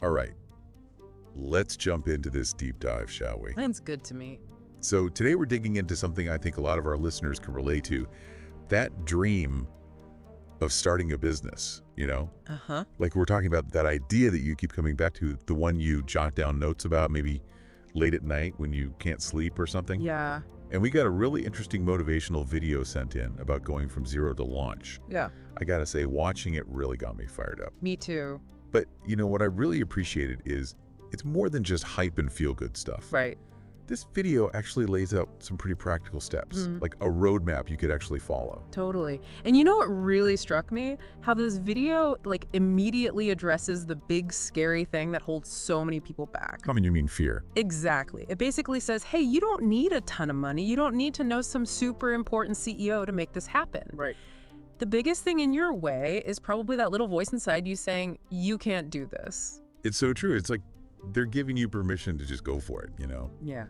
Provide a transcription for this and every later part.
All right, let's jump into this deep dive, shall we? Sounds good to me. So today we're digging into something I think a lot of our listeners can relate to, that dream of starting a business, you know? Uh-huh. Like we're talking about that idea that you keep coming back to, the one you jot down notes about maybe late at night when you can't sleep or something. Yeah. And we got a really interesting motivational video sent in about going from zero to launch. Yeah. I gotta say, watching it really got me fired up. Me too. But, you know, what I really appreciated is it's more than just hype and feel-good stuff. Right. This video actually lays out some pretty practical steps, like a roadmap you could actually follow. Totally. And you know what really struck me? How this video like immediately addresses the big scary thing that holds so many people back. I mean, you mean fear. Exactly. It basically says, hey, you don't need a ton of money. You don't need to know some super important CEO to make this happen. Right. The biggest thing in your way is probably that little voice inside you saying, you can't do this. It's so true. It's like they're giving you permission to just go for it, you know? Yeah.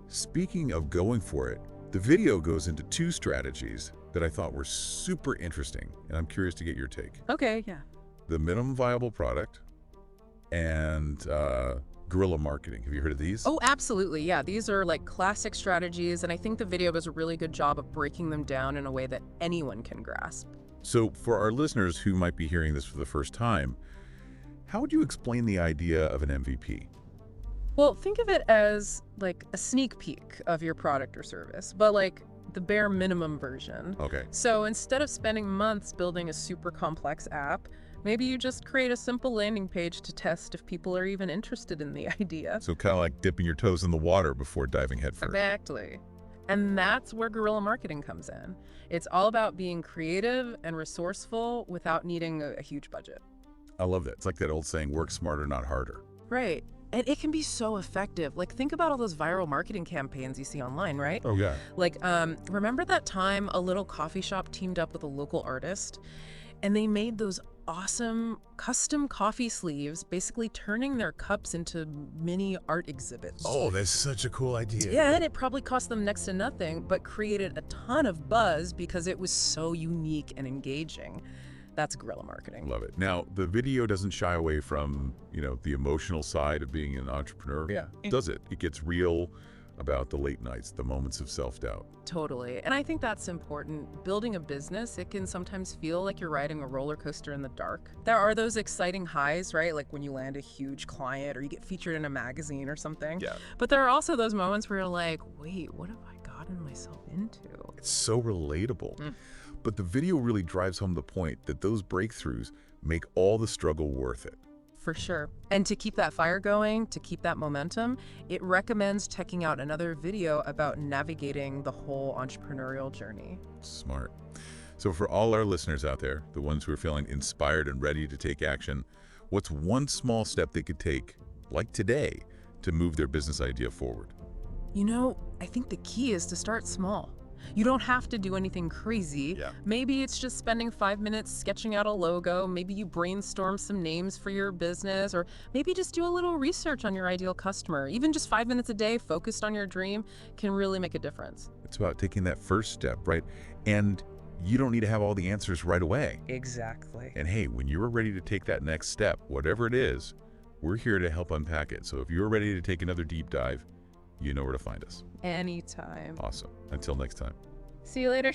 Speaking of going for it, the video goes into two strategies that I thought were super interesting, and I'm curious to get your take. Okay, yeah. The minimum viable product and guerrilla marketing. Have you heard of these? Oh, absolutely. Yeah, these are like classic strategies, and I think the video does a really good job of breaking them down in a way that anyone can grasp. So for our listeners who might be hearing this for the first time, how would you explain the idea of an MVP? Well, think of it as like a sneak peek of your product or service, but like the bare minimum version. Okay. So instead of spending months building a super complex app, maybe you just create a simple landing page to test if people are even interested in the idea. So kind of like dipping your toes in the water before diving headfirst. Exactly. And that's where guerrilla marketing comes in. It's all about being creative and resourceful without needing a huge budget. I love that. It's like that old saying, work smarter, not harder. Right. And it can be so effective. Like, think about all those viral marketing campaigns you see online, right? Oh, yeah. Like, remember that time a little coffee shop teamed up with a local artist? And they made those awesome custom coffee sleeves, basically turning their cups into mini art exhibits. Oh, that's such a cool idea. Yeah, and it probably cost them next to nothing, but created a ton of buzz because it was so unique and engaging. That's guerrilla marketing. Love it. Now, the video doesn't shy away from, you know, the emotional side of being an entrepreneur. Yeah. Does it? It gets real about the late nights, the moments of self-doubt. Totally. And I think that's important. Building a business, it can sometimes feel like you're riding a roller coaster in the dark. There are those exciting highs, right? Like when you land a huge client or you get featured in a magazine or something. Yeah. But there are also those moments where you're like, wait, what have I gotten myself into? It's so relatable. But the video really drives home the point that those breakthroughs make all the struggle worth it. For sure. And to keep that fire going, to keep that momentum, it recommends checking out another video about navigating the whole entrepreneurial journey. Smart. So for all our listeners out there, the ones who are feeling inspired and ready to take action, what's one small step they could take, like today, to move their business idea forward? You know, I think the key is to start small. You don't have to do anything crazy. Yeah. Maybe it's just spending 5 minutes sketching out a logo. Maybe you brainstorm some names for your business, or maybe just do a little research on your ideal customer. Even just 5 minutes a day focused on your dream can really make a difference. It's about taking that first step, right? And you don't need to have all the answers right away. Exactly. And hey, when you're ready to take that next step, whatever it is, we're here to help unpack it. So if you're ready to take another deep dive, you know where to find us. Anytime. Awesome. Until next time. See you later.